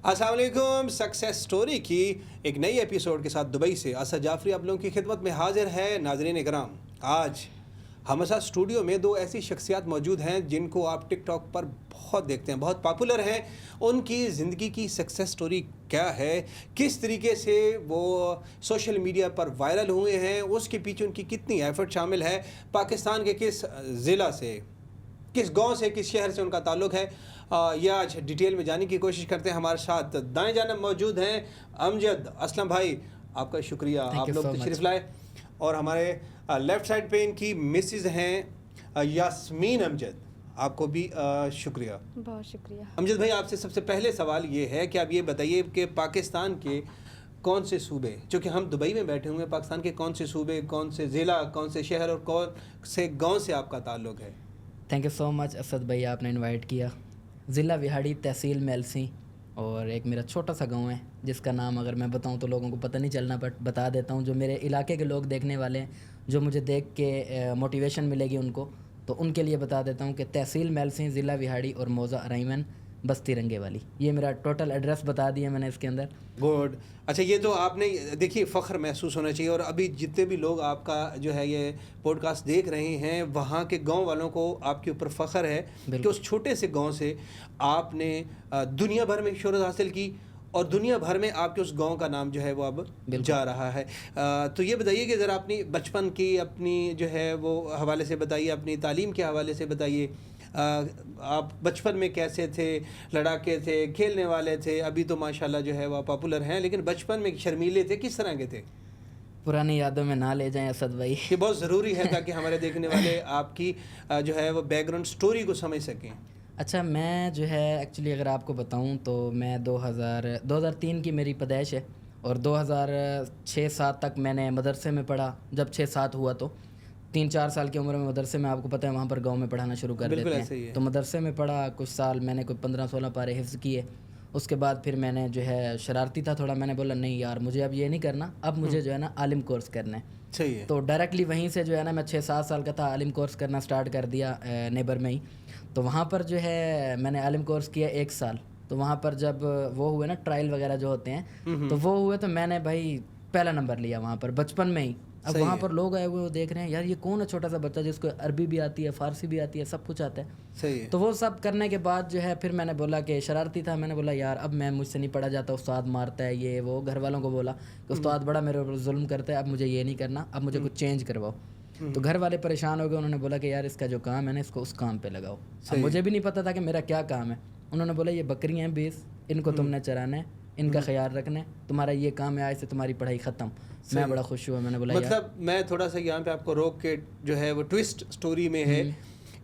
अस्सलाम वालेकुम। Success story की एक नई एपिसोड के साथ दुबई से असद जाफरी आप लोगों की खिदमत में हाजिर है। नाजरीन इकराम, आज हमारे साथ स्टूडियो में दो ऐसी शख्सियात मौजूद हैं जिनको आप टिकटॉक पर बहुत देखते हैं, बहुत पॉपुलर हैं। उनकी ज़िंदगी की सक्सेस स्टोरी क्या है, किस तरीके से वो सोशल मीडिया पर वायरल हुए हैं, उसके पीछे उनकी कितनी एफर्ट शामिल है, पाकिस्तान के किस ज़िला से, किस गांव से, किस शहर से उनका ताल्लुक़ है, ये आज डिटेल में जानने की कोशिश करते हैं। हमारे साथ दाएं जानब मौजूद हैं अमजद असलम भाई, आपका शुक्रिया, आप लोग तशरीफ़ लाए। और हमारे लेफ़्ट साइड पे इनकी मिसेज़ हैं यास्मीन अमजद, आपको भी शुक्रिया। बहुत शुक्रिया। अमजद भाई, आपसे सबसे पहले सवाल ये है कि आप ये बताइए कि पाकिस्तान के कौन से सूबे, चूँकि हम दुबई में बैठे हुए हैं, पाकिस्तान के कौन से सूबे, कौन से ज़िला, कौन से शहर और कौन से गाँव से आपका ताल्लुक़ है? Thank you so much Asad भाई, आपने इनवाइट किया। ज़िला विहाड़ी, तहसील मेलसी, और एक मेरा छोटा सा गांव है जिसका नाम अगर मैं बताऊं तो लोगों को पता नहीं चलना, बट बता देता हूं। जो मेरे इलाके के लोग देखने वाले हैं, जो मुझे देख के मोटिवेशन मिलेगी उनको, तो उनके लिए बता देता हूं कि तहसील मेलसी, ज़िला विहाड़ी और मौज़ा अराइमन, बस्ती रंगे वाली। ये मेरा टोटल एड्रेस बता दिया मैंने इसके अंदर। गुड। अच्छा, ये तो आपने देखिए फ़ख्र महसूस होना चाहिए। और अभी जितने भी लोग आपका जो है ये पॉडकास्ट देख रहे हैं, वहाँ के गांव वालों को आपके ऊपर फ़ख्र है कि उस छोटे से गांव से आपने दुनिया भर में शोहरत हासिल की और दुनिया भर में आपके उस गांव का नाम जो है वो अब जा रहा है। तो ये बताइए कि ज़रा अपनी बचपन की अपनी जो है वो हवाले से बताइए, अपनी तालीम के हवाले से बताइए। आप बचपन में कैसे थे, लड़ाके थे, खेलने वाले थे? अभी तो माशाल्लाह जो है वह पॉपुलर हैं, लेकिन बचपन में शर्मीले थे, किस तरह के थे? पुरानी यादों में ना ले जाएं असद भाई। ये बहुत ज़रूरी है ताकि हमारे देखने वाले आपकी जो है वो बैकग्राउंड स्टोरी को समझ सकें। अच्छा, मैं जो है एक्चुअली अगर आपको बताऊं तो मैं 2003 की मेरी पैदाइश है, और 2006-07 तक मैंने मदरसे में पढ़ा। जब 6-7 हुआ तो 3-4 साल की उम्र में मदरसे में, आपको पता है वहाँ पर गांव में पढ़ाना शुरू कर देते हैं। तो मदरसे में पढ़ा कुछ साल, मैंने कोई 15-16 पारे हिफ्ज़ किए। उसके बाद फिर मैंने जो है शरारती था थोड़ा, मैंने बोला नहीं यार, मुझे अब ये नहीं करना, अब मुझे जो है ना आलिम कोर्स करना है। सही है। तो डायरेक्टली वहीं से जो है ना, मैं 6-7 साल का था, आलिम कोर्स करना स्टार्ट कर दिया नेबर में ही। तो वहाँ पर जो है मैंने आलिम कोर्स किया 1 साल। तो वहाँ पर जब वो हुए ना ट्रायल वगैरह जो होते हैं, तो वो हुए, तो मैंने भाई पहला नंबर लिया वहाँ पर बचपन में ही। अब वहाँ पर लोग आए हुए, वो देख रहे हैं यार ये कौन है छोटा सा बच्चा जिसको अरबी भी आती है, फ़ारसी भी आती है, सब कुछ आता है। सही है। तो वो सब करने के बाद जो है फिर मैंने बोला कि शरारती था, मैंने बोला यार अब मैं मुझसे नहीं पढ़ा जाता, उस्ताद मारता है, ये वो। घर वालों को बोला कि उस्ताद बड़ा मेरे ऊपर जुल्म करता है, अब मुझे ये नहीं करना, अब मुझे कुछ चेंज करवाओ। तो घर वाले परेशान हो गए, उन्होंने बोला कि यार इसका जो काम है ना, इसको उस काम पे लगाओ। अब मुझे भी नहीं पता था कि मेरा क्या काम है। उन्होंने बोला ये बकरियाँ हैं 20, इनको तुमने चराना है, इनका ख्याल रखना है, तुम्हारा ये काम है, आज से तुम्हारी पढ़ाई ख़त्म। मैं बड़ा खुश हुआ, मैंने बोला मतलब मैं थोड़ा सा यहाँ पे आपको रोक के जो है वो ट्विस्ट स्टोरी में है,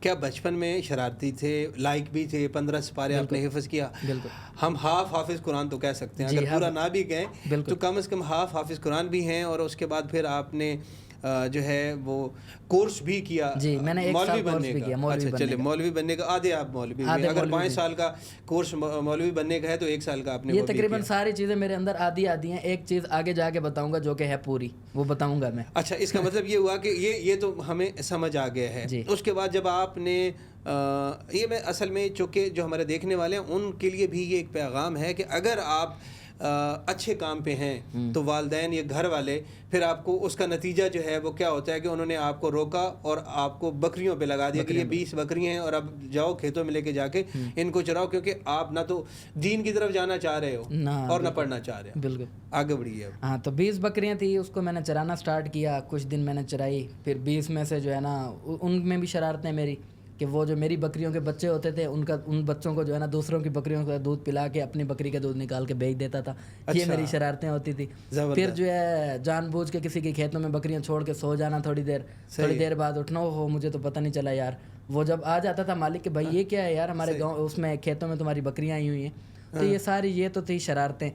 क्या बचपन में शरारती थे, लाइक भी थे, 15 सिपारे आपने हिफ्ज़ किया। बिल्कुल, हम हाफ हाफिज़ कुरान तो कह सकते हैं, अगर पूरा ना भी कहें तो कम से कम हाफ हाफिज़ कुरान भी हैं। और उसके बाद फिर आपने जो है वो कोर्स भी किया। जी, मैंने 1 साल कोर्स भी किया मौलवी अच्छा, चलिए मौलवी बनने का आधे आप मौलवी, अगर 5 साल का कोर्स मौलवी बनने का है तो 1 साल का आपने ये तकरीबन सारी चीज़ें मेरे अंदर आधी हैं। एक चीज़ आगे जाके बताऊंगा जो कि है पूरी, वो बताऊंगा मैं। अच्छा, इसका मतलब ये हुआ कि ये तो हमें समझ आ गया है। उसके बाद जब आपने ये मैं असल में चूँकि जो हमारे देखने वाले हैं उनके लिए भी ये एक पैगाम है कि अगर आप अच्छे काम पे हैं तो वालिदैन या घर वाले फिर आपको उसका नतीजा जो है वो क्या होता है कि उन्होंने आपको रोका और आपको बकरियों पे लगा दिया कि ये 20 बकरियां हैं और अब जाओ खेतों में लेके जाके इनको चराओ, क्योंकि आप ना तो दीन की तरफ जाना चाह रहे हो और ना पढ़ना चाह रहे हो। बिल्कुल, आगे बढ़िए। हाँ, तो 20 बकरियां थी, उसको मैंने चराना स्टार्ट किया। कुछ दिन मैंने चराई, फिर 20 में से जो है ना उनमें भी शरारतें मेरी कि वो जो मेरी बकरियों के बच्चे होते थे उन बच्चों को जो है ना दूसरों की बकरियों का दूध पिला के अपनी बकरी का दूध निकाल के बेच देता था। ये मेरी शरारतें होती थी। फिर जो है जानबूझ के किसी के खेतों में बकरियां छोड़ के सो जाना, थोड़ी देर बाद उठना, हो मुझे तो पता नहीं चला यार। वो जब आ जाता था मालिक कि भाई ये क्या है यार, हमारे गाँव उसमें खेतों में तुम्हारी बकरियाँ आई हुई हैं। तो ये सारी ये तो थी शरारतें।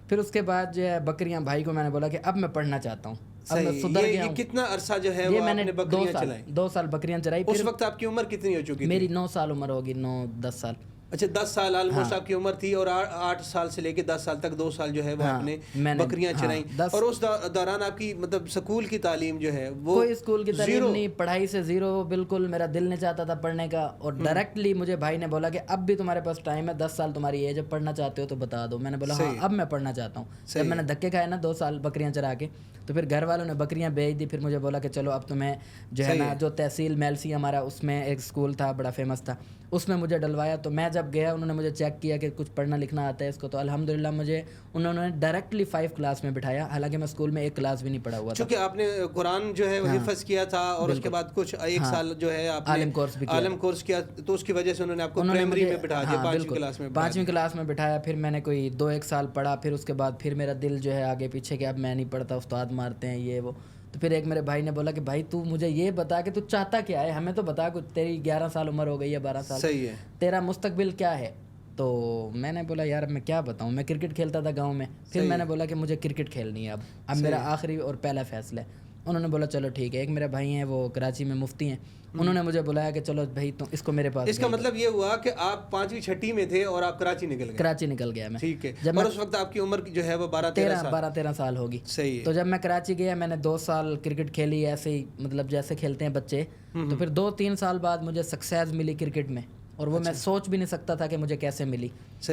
फिर उसके बाद जो है बकरियां, भाई को मैंने बोला कि अब मैं पढ़ना चाहता हूँ, अब मैं सुधर गया हूँ। कितना अरसा जो है ये वो मैंने आपने बकरियां चलाई? 2 साल बकरियां चराई। उस वक्त आपकी उम्र कितनी हो चुकी थी? मेरी 9 साल उम्र होगी, 9-10 साल। अच्छा 10 साल ऑलमोस्ट आपकी उम्र थी और 8 साल से लेके 10 साल तक 2 साल जो है वो आपने बकरियां चराई और उस दौरान आपकी मतलब स्कूल की तालीम जो है वो कोई स्कूल की तालीम नहीं, पढ़ाई से जीरो बिल्कुल। मेरा दिल नहीं चाहता था पढ़ने का और डायरेक्टली मुझे भाई ने बोला कि अब भी तुम्हारे पास टाइम है, 10 साल तुम्हारी एज है, पढ़ना चाहते हो तो बता दो। मैंने बोला हाँ अब मैं पढ़ना चाहता हूँ। जब मैंने धक्के खाए ना 2 साल बकरियां चरा के, तो फिर घर वालों ने बकरियां बेच दी। फिर मुझे बोला कि चलो अब तुम्हें जो है ना, जो तहसील मेलसी हमारा उसमें एक स्कूल था बड़ा फेमस था, उसमें मुझे डलवाया। तो मैं जब गया उन्होंने मुझे चेक किया कि कुछ पढ़ना लिखना आता है इसको, तो अल्हम्दुलिल्लाह मुझे उन्होंने डायरेक्टली 5 क्लास में बिठाया। हालांकि मैं स्कूल में 1 क्लास भी नहीं पढ़ा हुआ था, क्योंकि आपने कुरान जो है हिफ्ज़ किया था और उसके बाद कुछ 1 साल जो है आपने आलिम कोर्स किया, तो उसकी वजह से उन्होंने आपको प्राइमरी में बिठा दिया, 5वीं क्लास में 5वीं क्लास में बिठाया। फिर मैंने कोई 2-1 साल पढ़ा, फिर उसके बाद फिर मेरा दिल जो है आगे पीछे कि अब मैं नहीं पढ़ता, उस्ताद मारते हैं ये वो। तो फिर एक मेरे भाई ने बोला कि भाई तू मुझे ये बता कि तू चाहता क्या है, हमें तो बता कुछ, तेरी 11 साल उम्र हो गई है, 12 साल, सही है, तेरा मुस्तकबिल क्या है। तो मैंने बोला यार मैं क्या बताऊं, मैं क्रिकेट खेलता था गांव में। फिर मैंने बोला कि मुझे क्रिकेट खेलनी है अब मेरा आखिरी और पहला फैसला है। उन्होंने बोला चलो ठीक है। एक मेरे भाई हैं वो कराची में मुफ्ती हैं, उन्होंने मुझे बुलाया कि चलो भाई तुम इसको मेरे पास। इसका मतलब ये हुआ कि आप 5वीं 6वीं में थे और आप कराची निकल गए। कराची निकल गया मैं, ठीक है। जब और उस वक्त आपकी उम्र जो है वो 12-13 साल होगी। सही है। तो जब मैं कराची गया मैंने 2 साल क्रिकेट खेली ऐसे ही, मतलब जैसे खेलते हैं बच्चे। तो फिर 2-3 साल बाद मुझे सक्सेस मिली क्रिकेट में, और वो मैं सोच भी नहीं सकता था कि मुझे कैसे मिली।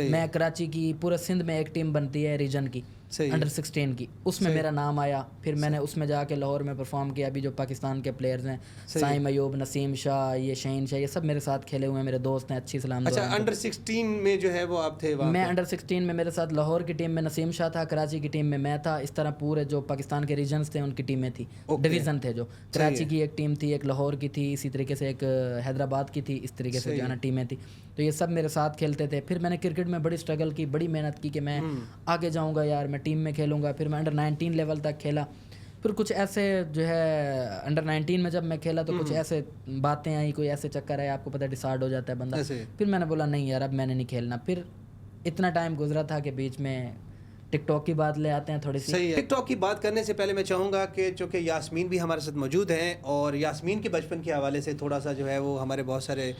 मैं कराची की पूरे सिंध में एक टीम बनती है रीजन की, अंडर 16 की, उसमें मेरा नाम आया। फिर मैंने उसमें जाके लाहौर में परफॉर्म किया। अभी जो पाकिस्तान के प्लेयर्स हैं, साइम अयूब, नसीम शाह, ये शहीन शाह, ये सब मेरे साथ खेले हुए हैं, मेरे दोस्त हैं, अच्छी सलाम। अच्छा अंडर 16 में जो है वो आप थे वहाँ? मैं अंडर 16 में, मेरे साथ लाहौर की टीम में नसीम शाह था, कराची की टीम में मैं था। इस तरह पूरे जो पाकिस्तान के रीजन्स थे उनकी टीमें थी, डिवीज़न थे। जो कराची की एक टीम थी, एक लाहौर की थी, इसी तरीके से एक हैदराबाद की थी, इस तरीके से जो है ना टीमें थी। तो ये सब मेरे साथ खेलते थे। फिर मैंने क्रिकेट में बड़ी स्ट्रगल की, बड़ी मेहनत की कि मैं आगे जाऊँगा यार, मैं टीम में खेलूँगा। फिर मैं अंडर 19 लेवल तक खेला। फिर कुछ ऐसे जो है अंडर 19 में जब मैं खेला तो कुछ ऐसे बातें आई, कोई ऐसे चक्कर आए, आपको पता डिसार्ड हो जाता है बंदा। फिर मैंने बोला नहीं यार अब मैंने नहीं खेलना। फिर इतना टाइम गुजरा था कि बीच में टिकटॉक की बात ले आते हैं थोड़ी सी। सही है। टिकटॉक की बात करने से पहले मैं चाहूँगा कि चूँकि यास्मीन भी हमारे साथ मौजूद हैं और यास्मीन के बचपन के हवाले से थोड़ा सा जो है वो हमारे बहुत सारे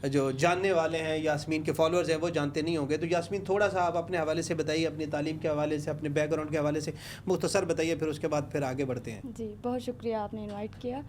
जो जानने वाले हैं, यास्मीन के फॉलोअर्स हैं, वो जानते नहीं होंगे। तो यास्मीन थोड़ा सा आप अपने हवाले से बताइए, अपनी तालीम के हवाले से, अपने बैकग्राउंड के हवाले से मुख्तसर बताइए, फिर उसके बाद फिर आगे बढ़ते हैं। जी बहुत शुक्रिया आपने इनवाइट किया।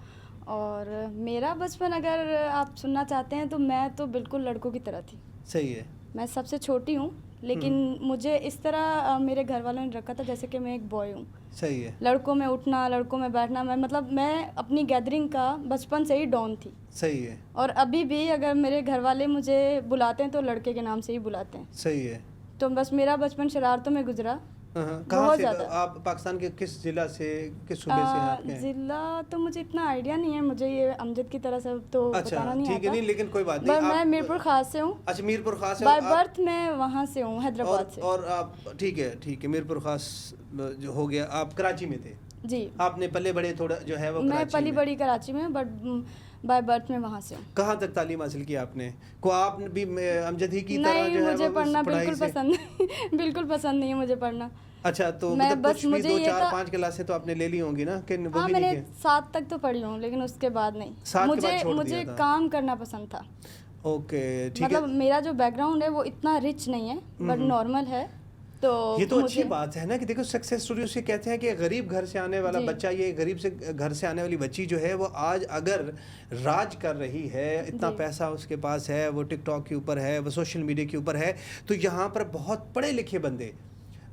और मेरा बचपन अगर आप सुनना चाहते हैं तो मैं तो बिल्कुल लड़कों की तरह थी। सही है। मैं सबसे छोटी हूँ, लेकिन मुझे इस तरह मेरे घर वालों ने रखा था जैसे कि मैं एक बॉय हूँ। सही है। लड़कों में उठना, लड़कों में बैठना, मैं मतलब मैं अपनी गैदरिंग का बचपन से ही डॉन थी। सही है। और अभी भी अगर मेरे घर वाले मुझे बुलाते हैं तो लड़के के नाम से ही बुलाते हैं। सही है। तो बस मेरा बचपन शरारतों में गुजरा। कहाँ से आप पाकिस्तान के किस जिला से, किस सूबे से हैं आपके? जिला तो मुझे इतना आइडिया नहीं है, मुझे ये अमजद की तरह से तो बताना नहीं आता। ठीक है, नहीं लेकिन कोई बात नहीं। मैं मीरपुर खास से हूँ। अच्छा मीरपुर खास से बाय बर्थ मैं वहाँ से हूँ, हैदराबाद से। और आप ठीक है मीरपुर खास जो हो गया। आप कराची में थे? जी। आपने पले बड़े थोड़ा जो है वो मैं पली बड़ी कराची में, बट बाय बर्थ में वहाँ से हूँ। कहाँ तक तालीम हासिल की आपने? को आप भी अमजद ही की तरह नहीं, जो है मुझे पढ़ना बिल्कुल से? पसंद नहीं बिल्कुल पसंद नहीं है मुझे पढ़ना। अच्छा तो मैं मतलब बस कुछ भी मुझे 2, ये 4, 5 क्लासें तो आपने ले ली होंगी ना? कि वो हाँ भी मैंने नहीं 7 तक तो पढ़ी हूँ, लेकिन उसके बाद नहीं। 7 के बाद छोड़ मुझे दिया था। काम करना पसंद था। ओके ठीक है। मतलब मेरा जो बैकग्राउंड है वो इतना रिच नहीं है, बट नॉर्मल है। तो ये तो अच्छी बात है ना कि देखो सक्सेस स्टोरी उसे कहते हैं कि गरीब घर से आने वाला बच्चा, ये गरीब से घर से आने वाली बच्ची जो है वो आज अगर राज कर रही है, इतना पैसा उसके पास है, वो टिकटॉक के ऊपर है, वो सोशल मीडिया के ऊपर है, तो यहाँ पर बहुत पढ़े लिखे बंदे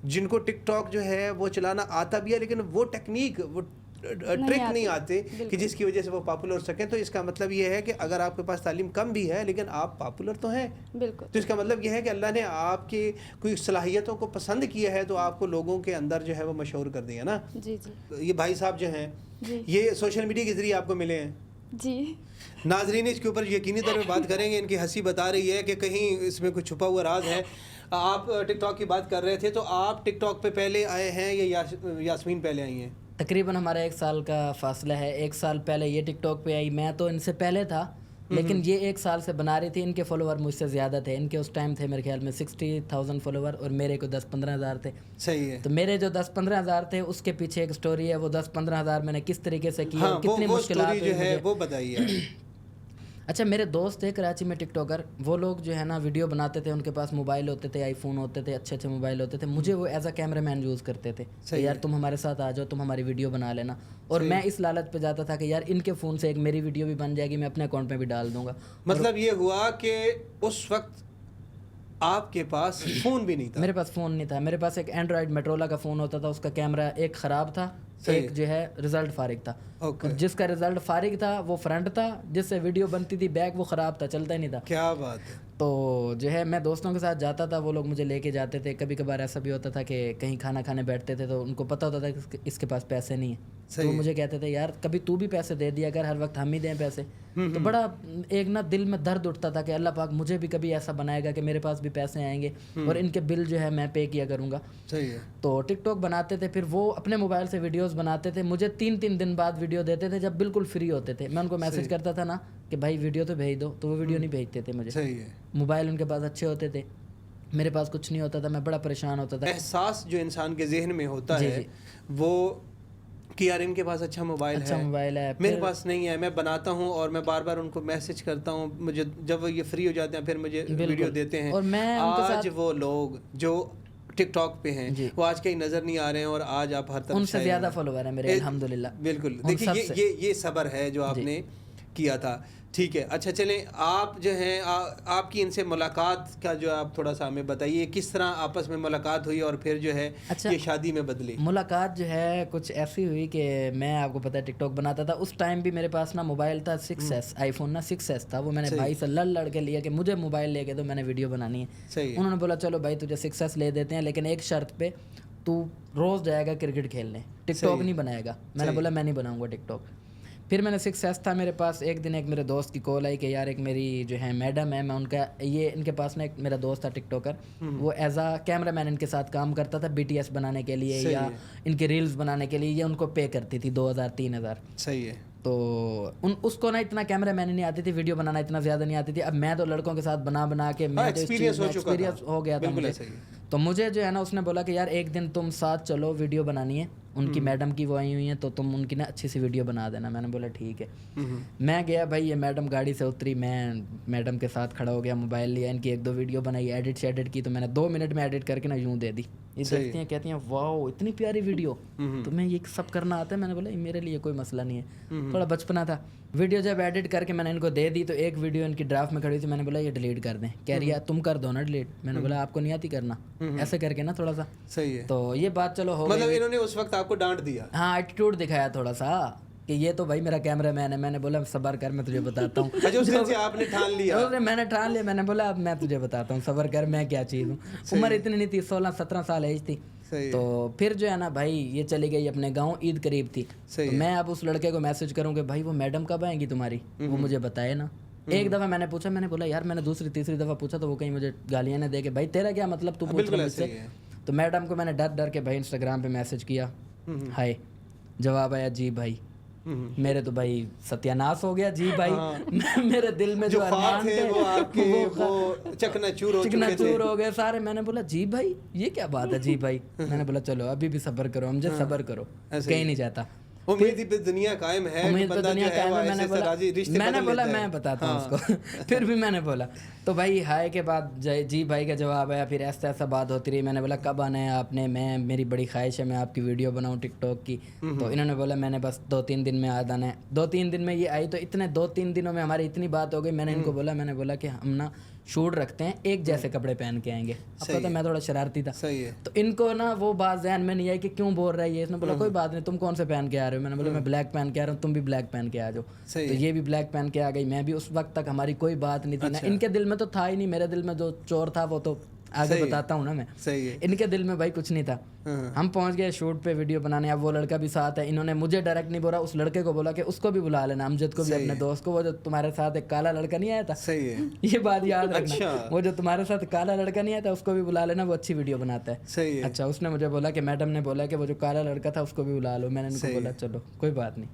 जिनको टिकटॉक जो है वो चलाना आता भी है, लेकिन वो टेक्निक, वो ट्रिक नहीं आते कि जिसकी वजह से वो पॉपुलर हो सकें। तो इसका मतलब ये है कि अगर आपके पास तालीम कम भी है लेकिन आप पॉपुलर तो हैं। बिल्कुल। तो इसका मतलब ये है कि अल्लाह ने आपके कोई सलाहियतों को पसंद किया है, तो आपको लोगों के अंदर जो है वो मशहूर कर दिया ना। जी जी। ये भाई साहब जो हैं ये सोशल मीडिया के ज़रिए आपको मिले हैं जी। नाजरीन इसके ऊपर यकीनी तौर पर बात करेंगे। इनकी हंसी बता रही है कि कहीं इसमें कुछ छुपा हुआ राज है। आप टिकटॉक की बात कर रहे थे, तो आप टिकटॉक पे पहले आए हैं या यास्मीन पहले आई हैं? तकरीबन हमारा 1 साल का फासला है। 1 साल पहले ये टिकटॉक पे आई, मैं तो इनसे पहले था, लेकिन ये 1 साल से बना रही थी। इनके फॉलोवर मुझसे ज़्यादा थे। इनके उस टाइम थे मेरे ख्याल में 60,000 फॉलोवर और मेरे को 10-15 हज़ार थे। सही है। तो मेरे जो 10-15 हज़ार थे उसके पीछे एक स्टोरी है। वो 10-15 हज़ार मैंने किस तरीके से की, कितनी मुश्किलात जो है वो बताइए। अच्छा, मेरे दोस्त थे कराची में टिकटॉकर, वो लोग जो है ना वीडियो बनाते थे, उनके पास मोबाइल होते थे, आईफोन होते थे, अच्छे अच्छे मोबाइल होते थे, मुझे वो as a camera man use करते थे कि यार तुम हमारे साथ आ जाओ, तुम हमारी वीडियो बना लेना। और मैं इस लालच पे जाता था कि यार इनके फ़ोन से एक मेरी वीडियो भी बन जाएगी, मैं अपने अकाउंट में भी डाल दूंगा। मतलब ये हुआ कि उस वक्त आपके पास फ़ोन भी नहीं था? मेरे पास फ़ोन नहीं था, मेरे पास एक एंड्रॉयड मेट्रोला का फ़ोन होता था, उसका कैमरा एक ख़राब था, एक जो है रिजल्ट फारिग था। ओके। जिसका रिजल्ट फारिग था वो फ्रंट था, जिससे वीडियो बनती थी बैक वो ख़राब था, चलता ही नहीं था। क्या बात है। तो जो है मैं दोस्तों के साथ जाता था, वो लोग मुझे लेके जाते थे। कभी कभार ऐसा भी होता था कि कहीं खाना खाने बैठते थे तो उनको पता होता था कि इसके पास पैसे नहीं है, तो वो मुझे कहते थे यार कभी तू भी पैसे दे दिया अगर, हर वक्त हम ही दें पैसे। तो बड़ा एक ना दिल में दर्द उठता था कि अल्लाह पाक मुझे भी कभी ऐसा बनाएगा कि मेरे पास भी पैसे आएंगे और इनके बिल जो है मैं पे किया करूँगा। सही है। तो टिकटॉक बनाते थे, फिर वो अपने मोबाइल से वीडियोस बनाते थे, मुझे 3-3 दिन बाद वीडियो देते थे जब बिल्कुल फ्री होते थे। मैं उनको मैसेज करता था ना कि भाई वीडियो तो भेज दो, तो वो वीडियो नहीं भेजते थे मुझे। सही है। मोबाइल उनके पास अच्छे होते थे, मेरे पास कुछ नहीं होता था, मैं बड़ा परेशान होता था। एहसास जो इंसान के जहन में होता है वो कि यार इनके पास अच्छा मोबाइल है, मेरे पास नहीं है, मैं बनाता हूँ और मैं बार बार उनको मैसेज करता हूँ, मुझे जब ये फ्री हो जाते हैं फिर मुझे वीडियो देते हैं। और मैं आज वो लोग जो टिकटॉक पे हैं वो आज कहीं नजर नहीं आ रहे हैं और आज आप हर तरफ उनसे ज़्यादा फॉलोवर है मेरे, अल्हम्दुलिल्लाह। बिल्कुल। देखिए ये सब्र है जो आपने किया था। ठीक है, अच्छा चलें, आप जो हैं आपकी इनसे मुलाकात का जो आप थोड़ा सा हमें बताइए, किस तरह आपस में मुलाकात हुई और फिर जो है ये शादी में बदली? मुलाकात जो है कुछ ऐसी हुई कि मैं, आपको पता है टिकटॉक बनाता था उस टाइम भी, मेरे पास ना मोबाइल था 6S, आईफोन ना 6S था, वो मैंने भाई से लड़ के लिया कि मुझे मोबाइल लेके दो, मैंने वीडियो बनानी है। सही है। उन्होंने बोला चलो भाई तुझे 6S ले देते हैं, लेकिन एक शर्त पे, तू रोज़ जाएगा क्रिकेट खेलने, टिकटॉक नहीं बनाएगा। मैंने बोला मैं नहीं बनाऊँगा टिकटॉक। फिर मैंने 6S था मेरे पास, एक दिन एक मेरे दोस्त की कॉल आई कि यार एक मेरी जो है मैडम है, मैं उनका ये इनके पास ना एक मेरा दोस्त था टिकटॉकर, वो एज आ कैमरा मैन इनके साथ काम करता था BTS बनाने के लिए या इनके रील्स बनाने के लिए, ये उनको पे करती थी 2000-3000। सही है। तो उसको ना इतना कैमरा मैन नहीं आती थी, वीडियो बनाना इतना ज़्यादा नहीं आती थी। अब मैं तो लड़कों के साथ बना के मैं एक्सपीरियंस हो गया था मुझे। तो मुझे जो है ना उसने बोला कि यार एक दिन तुम साथ चलो, वीडियो बनानी है, उनकी मैडम की वो आई हुई हैं तो तुम उनकी ना अच्छी सी वीडियो बना देना। मैंने बोला ठीक है। मैं गया भाई, ये मैडम गाड़ी से उतरी, मैं मैडम के साथ खड़ा हो गया, मोबाइल लिया, इनकी 1-2 वीडियो बनाई, एडिट की, तो मैंने 2 मिनट में एडिट करके ना यूँ दे दी। ये देखती हैं, कहती हैं वाओ इतनी प्यारी वीडियो, तुम्हें ये सब करना आता है? मैंने बोला मेरे लिए कोई मसला नहीं है, थोड़ा बचपना था। वीडियो जब एडिट करके मैंने इनको दे दी तो एक वीडियो इनकी ड्राफ्ट में खड़ी थी, मैंने बोला ये डिलीट कर दें। कह रही है तुम कर दो ना डिलीट। मैंने बोला आपको नहीं आती करना, ऐसे करके ना थोड़ा सा। सही है। तो ये बात चलो हो मतलब इन्होंने उस वक्त आपको डांट दिया? हाँ, एटीट्यूड दिखाया थोड़ा सा कि ये तो भाई मेरा कैमरा मैन है। मैंने बोला सबर कर, मैं तुझे बताता हूँ। अच्छा, उस दिन से आपने ठान लिया? मैंने ठान लिया, मैंने बोला अब मैं तुझे बताता हूँ, सबर कर, मैं क्या चीज़ हूँ। उम्र इतनी नहीं थी, 16-17 साल एज थी। तो फिर जो है ना भाई ये चली गई अपने गांव, ईद करीब थी। तो मैं अब उस लड़के को मैसेज करूँ कि भाई वो मैडम कब आएंगी तुम्हारी, वो मुझे बताए ना। एक दफ़ा मैंने पूछा, मैंने बोला यार, मैंने दूसरी तीसरी दफ़ा पूछा तो वो कहीं मुझे गालियाँ ना दे के भाई तेरा क्या मतलब, तू पूछ रहा मुझसे। तो मैडम को मैंने डर के भाई इंस्टाग्राम पे मैसेज किया, हाय, जवाब आया जी भाई। मेरे तो भाई सत्यानाश हो गया जी भाई। मेरे दिल में जो अरमान थे वो आपके वो चकनाचूर हो गए सारे। मैंने बोला जी भाई ये क्या बात है जी भाई। मैंने बोला चलो अभी भी सब्र करो, हम जब सब्र करो, कहीं नहीं जाता। उम्मीद पे दुनिया कायम है, उम्मीद पे दुनिया कायम है। मैंने बोला मैं बताता हूँ उसको। फिर भी मैंने बोला तो भाई हाय के बाद जी भाई का जवाब आया। फिर ऐसा बात होती रही। मैंने बोला कब आना है आपने, मेरी बड़ी ख्वाहिश है मैं आपकी वीडियो बनाऊँ टिकटॉक की। तो इन्होंने बोला मैंने बस 2-3 दिन में आ जाना है। 2-3 दिन में ये आई तो इतने 2-3 दिनों में हमारी इतनी बात हो गई। मैंने इनको बोला, मैंने बोला कि हम ना शूट रखते हैं, एक जैसे कपड़े पहन के आएंगे। अब तो मैं थोड़ा शरारती था। सही है। तो इनको ना वो बात ध्यान में नहीं आई कि क्यों बोल रहा है ये। इसने बोला कोई बात नहीं, तुम कौन से पहन के आ रहे हो। मैंने बोला मैं ब्लैक पहन के आ रहा हूँ, तुम भी ब्लैक पहन के आ जाओ। तो ये भी ब्लैक पहन के आ गई। मैं भी उस वक्त तक हमारी कोई बात नहीं थी ना, इनके दिल में तो था ही नहीं, मेरे दिल में जो चोर था वो तो आगे बताता हूँ ना मैं। सही है। इनके दिल में भाई कुछ नहीं था। हम पहुंच गए शूट पे वीडियो बनाने। अब वो लड़का भी साथ है। इन्होंने मुझे डायरेक्ट नहीं बोला, उस लड़के को बोला कि उसको भी बुला लेना, अमजद को भी, अपने दोस्त को, वो जो तुम्हारे साथ एक काला लड़का नहीं आया था। सही है, ये बात याद रखना। वो जो तुम्हारे साथ काला लड़का नहीं आया था उसको भी बुला लेना, वो अच्छी वीडियो बनाता है। सही है। अच्छा, उसने मुझे बोला कि मैडम ने बोला कि वो जो काला लड़का था उसको भी बुला लो। मैंने उनको बोला चलो कोई बात नहीं।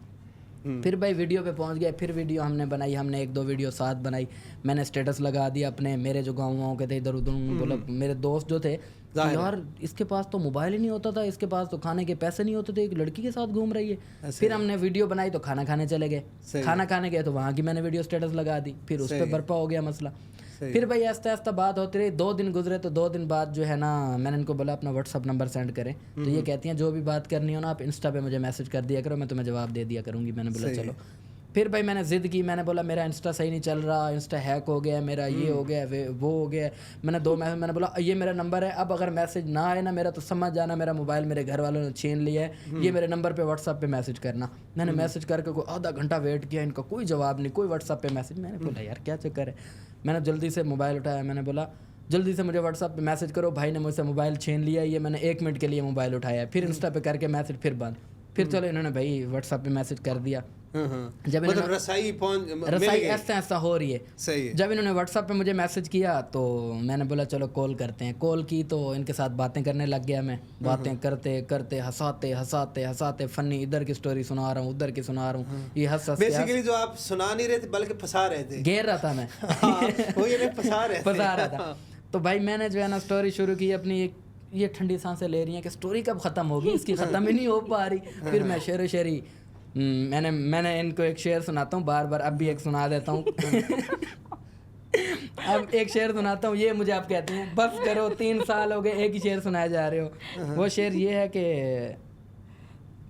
फिर भाई वीडियो पे पहुंच गए, फिर वीडियो हमने बनाई, हमने 1-2 वीडियो साथ बनाई, मैंने स्टेटस लगा दिया अपने, मेरे जो गाँव के थे इधर उधर, बोला मेरे दोस्त जो थे कि यार इसके पास तो मोबाइल ही नहीं होता था, इसके पास तो खाने के पैसे नहीं होते थे, एक लड़की के साथ घूम रही है। फिर हमने वीडियो बनाई तो खाना खाने चले गए, खाना खाने गए तो वहाँ की मैंने वीडियो स्टेटस लगा दी, फिर उस पर बर्पा हो गया मसला। फिर भाई आस्ता आस्ता बात होती रही, 2 दिन गुजरे तो 2 दिन बाद जो है ना मैंने इनको बोला अपना व्हाट्सअप नंबर सेंड करें, तो ये कहती हैं जो भी बात करनी हो ना आप इंस्टा पे मुझे मैसेज कर दिया करो, मैं तुम्हें जवाब दे दिया करूँगी। मैंने बोला चलो। फिर भाई मैंने ज़िद की, मैंने बोला मेरा इंस्टा सही नहीं चल रहा, इंस्टा हैक हो गया मेरा, ये हो गया वो हो गया। मैंने बोला ये मेरा नंबर है, अब अगर मैसेज ना आए ना मेरा तो समझ जाना मेरा मोबाइल मेरे घर वालों ने छीन लिया है, ये मेरे नंबर पे व्हाट्सअप पे मैसेज करना। मैंने मैसेज करके कोई आधा घंटा वेट किया, इनका कोई जवाब नहीं, कोई व्हाट्सअप पे मैसेज। मैंने बोला यार क्या चक्कर है। मैंने जल्दी से मोबाइल उठाया, मैंने बोला जल्दी से मुझे व्हाट्सअप पे मैसेज करो, भाई ने मुझसे मोबाइल छीन लिया। ये मैंने 1 मिनट के लिए मोबाइल उठाया, फिर इंस्टा पे करके मैसेज फिर बंद। फिर चलो इन्होंने भाई व्हाट्सअप पे मैसेज कर दिया। जब मतलब रसाई ऐसा हो रही है। सही है। जब इन्होंने व्हाट्सएप पे मुझे मैसेज किया तो मैंने बोला चलो कॉल करते हैं। कॉल की तो इनके साथ बातें करने लग गया मैं, बातें करते करते हंसाते फनी, इधर की स्टोरी सुना रहा हूँ उधर की सुना रहा हूँ, ये हंस बेसिकली जो आप सुना नहीं रहे थे बल्कि फंसा रहे थे, घेर रहा था मैं। वो ये फंसा रहा था। तो भाई मैंने जो है ना स्टोरी शुरू की अपनी, ये ठंडी सांसें ले रही हैं कि स्टोरी कब ख़त्म होगी, इसकी ख़त्म ही नहीं हो पा रही। फिर मैं शेर मैंने इनको एक शेर सुनाता हूँ बार, अब भी एक सुना देता हूँ। अब एक शेर सुनाता हूँ, ये मुझे आप कहते हैं बस करो 3 साल हो गए एक ही शेर सुनाए जा रहे हो। वो शेर ये है कि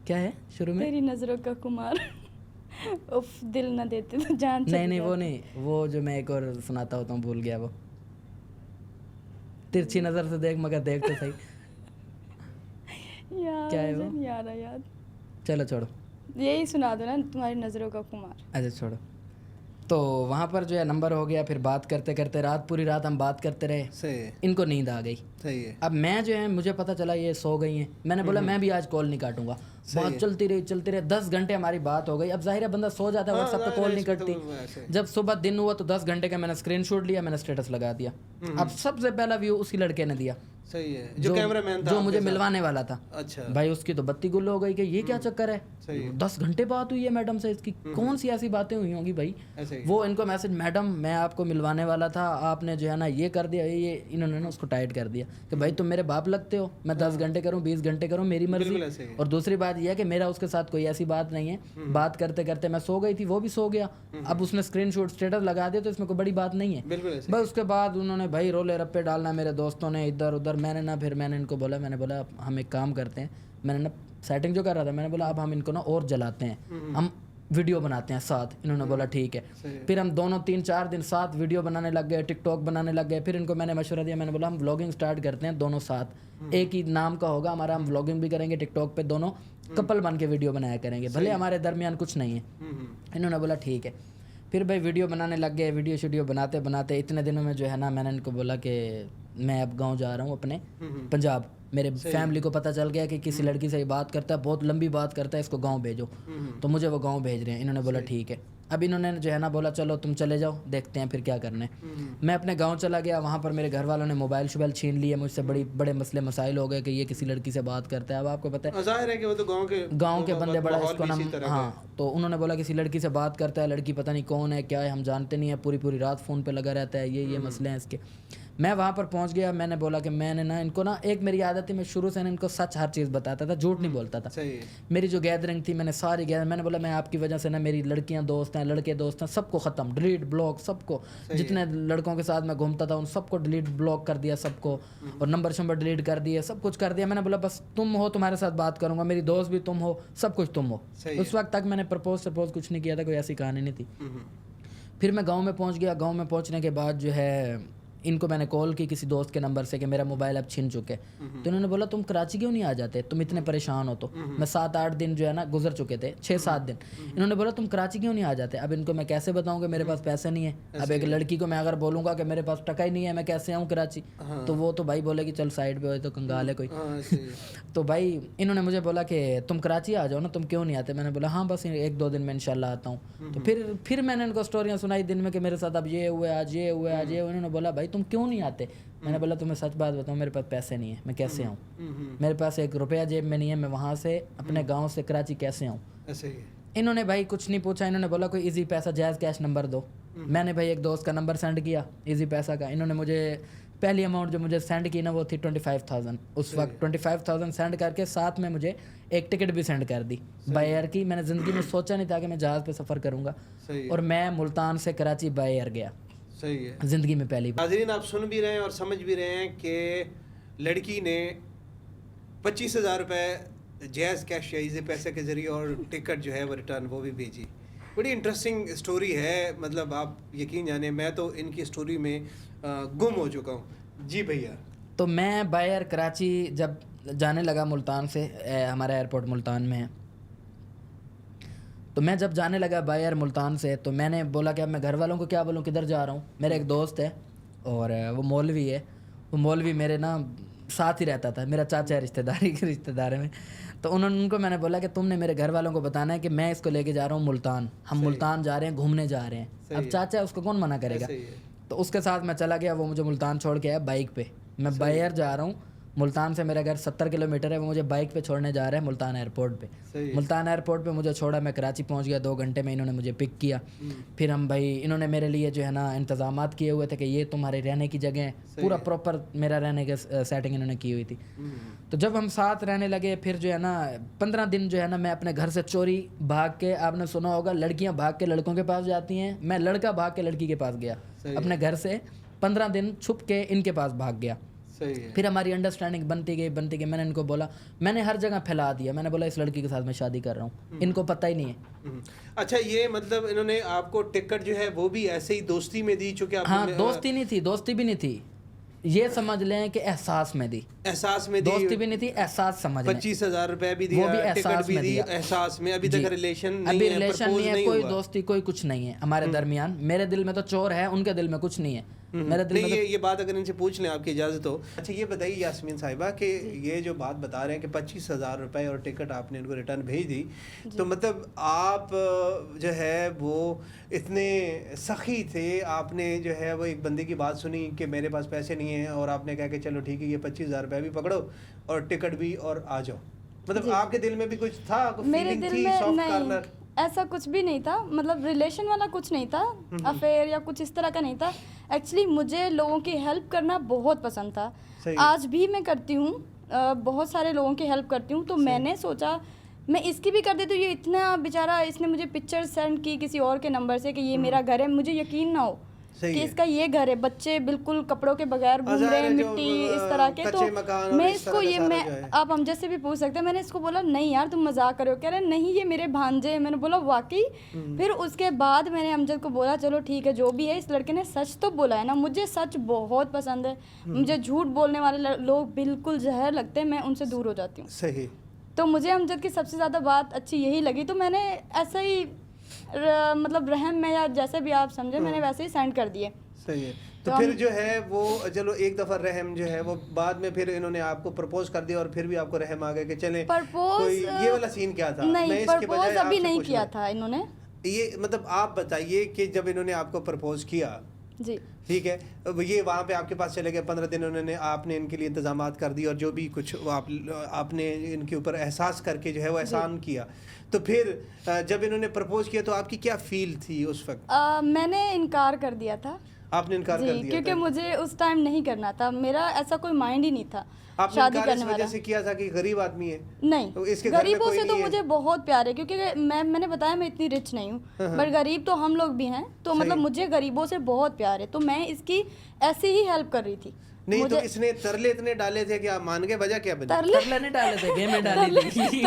क्या है शुरू में, तेरी नजरों का कुमार उफ दिल न देते तो जान नहीं वो नहीं, वो जो मैं एक और सुनाता होता हूँ भूल गया, वो तिरछी नजर से देख मगर देख तो सही। यार क्या है वो याद चलो छोड़ो, यही सुना दो ना, तुम्हारी नजरों का कुमार। अच्छा छोड़ो। तो वहाँ पर जो है नंबर हो गया, फिर बात करते करते पूरी रात हम बात करते रहे। सही है। इनको नींद आ गई। सही है। अब मैं जो है मुझे पता चला ये सो गई हैं, मैंने बोला मैं भी आज कॉल नहीं काटूंगा। बात चलती रही 10 घंटे हमारी बात हो गई। अब जाहिर है बंदा सो जाता है, व्हाट्सएप पे कॉल नहीं करती। जब सुबह दिन हुआ तो 10 घंटे का मैंने स्क्रीनशॉट लिया, मैंने स्टेटस लगा दिया। अब सबसे पहला व्यू उसी लड़के ने दिया। सही है। जो कैमरामैन था, जो मुझे मिलवाने वाला था। अच्छा भाई उसकी तो बत्ती गुल हो गई कि ये क्या चक्कर है, 10 घंटे बात हुई है मैडम से, इसकी कौन सी ऐसी बातें हुई होंगी भाई। वो इनको मैसेज, मैडम मैं आपको मिलवाने वाला था, आपने जो है ना ये कर दिया, ये इन्होंने ना उसको टाइट कर दिया कि भाई तुम मेरे बाप लगते हो, मैं 10 घंटे करूँ 20 घंटे करूँ मेरी मर्जी। और दूसरी बात यह है कि मेरा उसके साथ कोई ऐसी बात नहीं है। बात करते करते मैं सो गई थी, वो भी सो गया। अब उसने स्क्रीनशॉट स्टेटस लगा दिया तो इसमें कोई बड़ी बात नहीं है। बस उसके बाद उन्होंने भाई रोले रप्पे डालना मेरे दोस्तों ने इधर उधर। मैंने इनको बोला, मैंने बोला हम एक काम करते हैं, मैंने ना सेटिंग जो कर रहा था, मैंने बोला अब हम इनको ना और जलाते हैं, हम वीडियो बनाते हैं साथ। इन्होंने बोला ठीक है। फिर हम दोनों 3-4 दिन साथ वीडियो बनाने लग गए, टिकटॉक बनाने लग गए। फिर इनको मैंने मशवरा दिया, मैंने बोला हम व्लॉगिंग स्टार्ट करते हैं दोनों साथ, एक ही नाम का होगा हमारा, हम व्लॉगिंग भी करेंगे, टिकटॉक पे दोनों कपल बन के वीडियो बनाया करेंगे, भले हमारे दरमियान कुछ नहीं है। इन्होंने बोला ठीक है। फिर भाई वीडियो बनाने लग गए, वीडियो बनाते बनाते इतने दिनों में जो है ना मैंने इनको बोला कि मैं अब गाँव जा रहा हूँ अपने पंजाब। मेरे फैमिली को पता चल गया कि किसी लड़की से बात करता है, बहुत लंबी बात करता है, इसको गांव भेजो। तो मुझे वो गांव भेज रहे हैं। इन्होंने बोला ठीक है। अब इन्होंने जो है ना बोला चलो तुम चले जाओ, देखते हैं फिर क्या करना है। मैं अपने गांव चला गया, वहाँ पर मेरे घर वालों ने मोबाइल छीन लिए मुझसे, बड़े मसले मसाइल हो गए कि ये किसी लड़की से बात करता है। अब आपको पता है जाहिर है कि वो तो गांव के बंदे बड़ा इसको ना, हाँ। तो उन्होंने बोला किसी लड़की से बात करता है, लड़की पता नहीं कौन है क्या है हम जानते नहीं है, पूरी रात फ़ोन पे लगा रहता है, ये मसले हैं इसके। मैं वहाँ पर पहुँच गया, मैंने बोला कि मैंने ना इनको ना, एक मेरी आदत थी, मैं शुरू से ना इनको सच हर चीज़ बताता था, झूठ नहीं बोलता था। मेरी जो गैदरिंग थी मैंने सारी गैदरिंग, मैंने बोला मैं आपकी वजह से ना मेरी लड़कियाँ दोस्त हैं, लड़के दोस्त हैं, सबको ख़त्म, डिलीट ब्लॉक सबको। जितने लड़कों के साथ मैं घूमता था उन सबको डिलीट ब्लॉक कर दिया सबको, और नंबर डिलीट कर दिए, सब कुछ कर दिया। मैंने बोला बस तुम हो, तुम्हारे साथ बात करूँगा, मेरी दोस्त भी तुम हो, सब कुछ तुम हो। उस वक्त तक मैंने प्रपोज कुछ नहीं किया था, कोई ऐसी कहानी नहीं थी। फिर मैं गाँव में पहुँच गया। गाँव में पहुँचने के बाद जो है इनको मैंने कॉल की किसी दोस्त के नंबर से कि मेरा मोबाइल अब छिन चुके। तो इन्होंने बोला तुम कराची क्यों नहीं आ जाते, तुम इतने परेशान हो तो। मैं 7-8 दिन जो है ना गुजर चुके थे, 6-7 दिन। इन्होंने बोला तुम कराची क्यों नहीं आ जाते। अब इनको मैं कैसे बताऊं कि मेरे पास पैसे नहीं है। अब एक लड़की को मैं अगर बोलूँगा कि मेरे पास टका ही नहीं है, मैं कैसे आऊँ कराची, तो वो तो भाई बोले कि चल साइड पे हो, तो कंगाल है कोई। तो भाई इन्होंने मुझे बोला कि तुम कराची आ जाओ ना, तुम क्यों नहीं आते। मैंने बोला हाँ बस 1-2 दिन में इंशाल्लाह आता हूँ। तो फिर मैंने इनको स्टोरियाँ सुनाई दिन में कि मेरे साथ अब ये हुआ, आज ये हुआ, आज ये। उन्होंने बोला भाई तुम क्यों नहीं आते। मैंने बोला तुम्हें सच बात बताऊँ, मेरे पास पैसे नहीं है, मैं कैसे आऊँ। मेरे पास 1 रुपया जेब में नहीं है, मैं वहाँ से अपने गाँव से कराची कैसे आऊँ। इन्होंने भाई कुछ नहीं पूछा, इन्होंने बोला कोई इजी पैसा जायज़ कैश नंबर दो। मैंने भाई एक दोस्त का नंबर सेंड किया इजी पैसा का। इन्होंने मुझे पहली अमाउंट जो मुझे सेंड की ना वो थी 25,000। उस वक्त 25,000 सेंड करके साथ में मुझे एक टिकट भी सेंड कर दी बाय एयर की। मैंने ज़िंदगी में सोचा नहीं था कि मैं जहाज़ पे सफ़र करूँगा, और मैं मुल्तान से कराची बाय एयर गया। सही है। ज़िंदगी में पहली बार। नाज़रीन, आप सुन भी रहे हैं और समझ भी रहे हैं कि लड़की ने 25,000 रुपये जायज़ कैश या इजी पैसे के ज़रिए और टिकट जो है वो रिटर्न वो भी भेजी। बड़ी इंटरेस्टिंग स्टोरी है, मतलब आप यकीन जाने मैं तो इनकी स्टोरी में गुम हो चुका हूँ। जी भैया। तो मैं बाय एयर कराची जब जाने लगा मुल्तान से, हमारा एयरपोर्ट मुल्तान में है, तो मैं जब जाने लगा बाय एयर मुल्तान से तो मैंने बोला कि अब मैं घर वालों को क्या बोलूँ, किधर जा रहा हूँ। मेरा एक दोस्त है और वो मौलवी है। वो मौलवी मेरे ना साथ ही रहता था, मेरा चाचा है, रिश्तेदार में। तो उनको मैंने बोला कि तुमने मेरे घर वालों को बताना है कि मैं इसको लेके जा रहा हूँ मुल्तान, हम मुल्तान जा रहे हैं, घूमने जा रहे हैं। अब चाचा है, उसको कौन मना करेगा। तो उसके साथ मैं चला गया, वो मुझे मुल्तान छोड़ के आया बाइक पे। मैं बाय एयर जा रहा हूँ, मुल्तान से मेरा घर 70 किलोमीटर है, वो मुझे बाइक पे छोड़ने जा रहे हैं मुल्तान एयरपोर्ट पे। मुल्तान एयरपोर्ट पे मुझे छोड़ा, मैं कराची पहुंच गया 2 घंटे में। इन्होंने मुझे पिक किया, फिर हम भाई इन्होंने मेरे लिए जो है ना इंतज़ामात किए हुए थे कि ये तुम्हारे रहने की जगह है, पूरा प्रॉपर मेरा रहने की सेटिंग इन्होंने की हुई थी। तो जब हम साथ रहने लगे, फिर जो है ना 15 दिन जो है ना मैं अपने घर से चोरी भाग के, आपने सुना होगा लड़कियाँ भाग के लड़कों के पास जाती हैं, मैं लड़का भाग के लड़की के पास गया। अपने घर से 15 दिन छुप के इनके पास भाग गया। फिर हमारी अंडरस्टैंडिंग बनती गई। मैंने इनको बोला, मैंने हर जगह फैला दिया, मैंने बोला इस लड़की के साथ मैं शादी कर रहा हूँ, इनको पता ही नहीं है। अच्छा, ये मतलब इन्होंने आपको टिकट जो है वो भी ऐसे ही दोस्ती में दी, चूंकि हाँ, दोस्ती नहीं थी, दोस्ती भी नहीं थी, ये समझ लें कि एहसास में दी, एहसास में दी, दोस्ती भी नहीं थी, एहसास समझ लें। 25,000 रुपए भी दिया, वो भी एहसास में दिया, एहसास में। अभी तक रिलेशन नहीं अभी है, रिलेशन नहीं है, कोई दोस्ती कोई कुछ नहीं है हमारे दरमियान। मेरे दिल में तो चोर है, उनके दिल में कुछ नहीं है। मेरे दिल में ये बात अगर इनसे पूछ लें, आपकी इजाज़त हो। अच्छा, ये बताइए यास्मीन साहिबा कि ये जो बात बता रहे हैं कि 25,000 रुपए और टिकट आपने इनको रिटर्न भेज दी, तो मतलब आप जो है वो इतने सखी थे, आपने जो है वो एक बंदे की बात सुनी कि मेरे पास पैसे नहीं हैं, और आपने कहा कि चलो ठीक है, ये 25,000 रुपये भी पकड़ो और टिकट भी और आ जाओ। मतलब आपके दिल में भी कुछ था, मेरे दिल में नहीं, ऐसा कुछ भी नहीं था। मतलब रिलेशन वाला कुछ नहीं था, अफेयर या कुछ इस तरह का नहीं था। एक्चुअली मुझे लोगों की हेल्प करना बहुत पसंद था, आज भी मैं करती हूँ, बहुत सारे लोगों की हेल्प करती हूँ। तो मैंने सोचा मैं इसकी भी कर देती हूँ। ये इतना बेचारा, इसने मुझे पिक्चर सेंड की किसी और के नंबर से कि ये मेरा घर है, मुझे यकीन ना हो कि इसका ये घर है, बच्चे बिल्कुल कपड़ों के बगैर घूम रहे हैं, मिट्टी इस तरह के। तो मैं इसको ये मैं आप हम जैसे भी पूछ सकते हैं, मैंने इसको बोला नहीं यार तुम मजाक करो, कह रहे नहीं ये मेरे भांजे हैं। मैंने बोला वाकई। फिर उसके बाद मैंने अमजद को बोला चलो ठीक है जो भी है, इस लड़के ने सच तो बोला है ना, मुझे सच बहुत पसंद है। मुझे झूठ बोलने वाले लोग बिल्कुल जहर लगते हैं, मैं उनसे दूर हो जाती हूँ। सही। तो मुझे अमजद की सबसे ज़्यादा बात अच्छी यही लगी, तो मैंने ऐसा ही मतलब रहम में या जैसे भी आप समझे, मैंने वैसे ही सेंड कर दिए। सही है। तो फिर जो है वो चलो एक दफ़ा रहम जो है वो बाद में फिर इन्होंने आपको प्रपोज कर दिया, और फिर भी आपको रहम आ गया कि चले प्रपोज। ये वाला सीन क्या था? नहीं, प्रपोज अभी नहीं किया था इन्होंने। ये मतलब आप बताइए कि जब इन्होंने आपको प्रपोज किया, जी ठीक है, ये वहाँ पे आपके पास चले गए, 15 दिन उन्होंने आपने इनके लिए इंतजामात कर दिए, और जो भी कुछ आपने इनके ऊपर एहसास करके जो है वो एहसान किया। तो फिर जब इन्होंने प्रपोज किया तो आपकी क्या फील थी उस वक्त? मैंने इनकार कर दिया था। आपने इनकार कर दिया क्योंकि मुझे उस टाइम नहीं करना था, मेरा ऐसा कोई माइंड ही नहीं था आपने शादी करने वाला। वजह से किया था कि गरीब आदमी है? नहीं, तो इसके गरीबों से तो मुझे बहुत प्यार है, क्योंकि मैंने बताया मैं इतनी रिच नहीं हूँ, बट गरीब तो हम लोग भी हैं। तो मतलब मुझे गरीबों से बहुत प्यार है, तो मैं इसकी ऐसी ही हेल्प कर रही थी। नहीं तो इसने तरले इतने डाले थे कि आप मान गए? वजह क्या बनी? तरले नहीं डाले थे, गेम में डाली थी।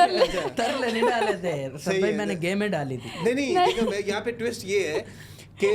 तरले नहीं डाले थे सब भाई, मैंने गेम में डाली थी। नहीं देखो, यहाँ पे ट्विस्ट ये है कि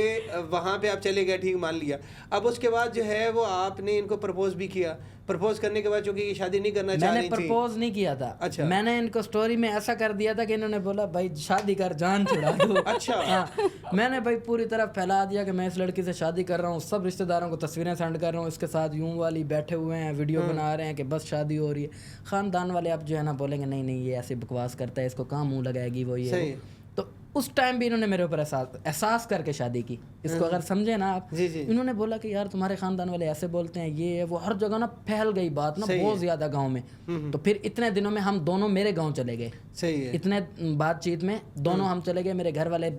वहाँ पे आप चले गए, ठीक मान लिया। अब उसके बाद जो है वो आपने इनको प्रपोज भी किया। प्रपोज करने के बाद चूंकि ये शादी नहीं करना चाह रही थी। मैंने प्रपोज नहीं किया था। अच्छा। मैंने इनको स्टोरी में ऐसा कर दिया था कि इन्होंने बोला भाई शादी कर, जान छुड़ा दो। अच्छा। हाँ, मैंने भाई पूरी तरह फैला दिया कि मैं इस लड़की से शादी कर रहा हूँ, सब रिश्तेदारों को तस्वीरें सेंड कर रहा हूँ, इसके साथ यूं वाली बैठे हुए हैं, वीडियो बना रहे हैं कि बस शादी हो रही है। खानदान वाले अब जो है ना बोलेंगे नहीं ये ऐसे बकवास करता है, इसको कहाँ मुँह लगाएगी वो ये। तो उस टाइम भी इन्होंने मेरे ऊपर एहसास करके शादी की। इसको अगर समझे ना आप, इन्होंने बोला कि यार तुम्हारे खानदान वाले ऐसे बोलते हैं, ये वो हर जगह ना फैल गई बात ना बहुत ज्यादा गांव में। तो फिर इतने दिनों में हम दोनों मेरे गांव चले गए। सही है। इतने बातचीत में दोनों हम चले गए। मेरे घर वाले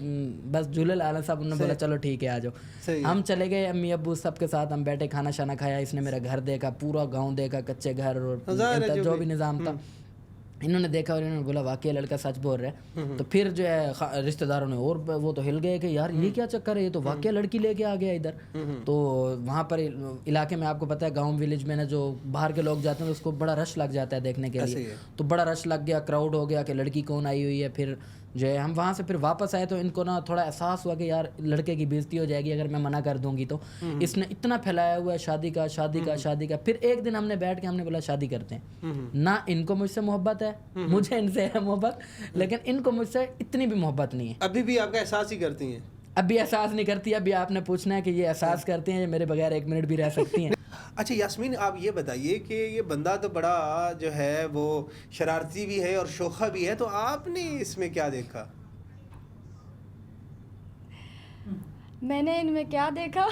बस झूले लाल साहब उन्होंने बोला चलो ठीक है आ जाओ। हम चले गए, अम्मी अब्बू सबके साथ हम बैठे, खाना शाना खाया। इसने मेरा घर देखा, पूरा गाँव देखा, कच्चे घर और जो भी निज़ाम था इन्होंने देखा और इन्होंने बोला वाकई लड़का सच बोल रहा है। तो फिर जो है रिश्तेदारों ने और वो तो हिल गए कि यार ये क्या चक्कर है, ये तो वाकई लड़की लेके आ गया इधर। तो वहाँ पर इलाके में आपको पता है गांव विलेज में ना जो बाहर के लोग जाते हैं तो उसको बड़ा रश लग जाता है देखने के लिए। तो बड़ा रश लग गया, क्राउड हो गया कि लड़की कौन आई हुई है। फिर जो है हम वहाँ से फिर वापस आए तो इनको ना थोड़ा एहसास हुआ कि यार लड़के की बेइज्जती हो जाएगी अगर मैं मना कर दूंगी तो। इसने इतना फैलाया हुआ है शादी का शादी का शादी का। फिर एक दिन हमने बैठ के हमने बोला शादी करते हैं ना। इनको मुझसे मोहब्बत है, मुझे इनसे है मोहब्बत, लेकिन इनको मुझसे इतनी भी मोहब्बत नहीं है। अभी भी आपका एहसास ही करती हैं? अभी एहसास नहीं करती। अभी आपने पूछना है कि ये एहसास करती हैं, ये मेरे बगैर 1 मिनट भी रह सकती हैं। अच्छा यास्मीन, आप ये बताइए कि ये बंदा तो बड़ा जो है वो शरारती भी है और शोखा भी है, तो आपने इसमें क्या देखा? मैंने इनमें क्या देखा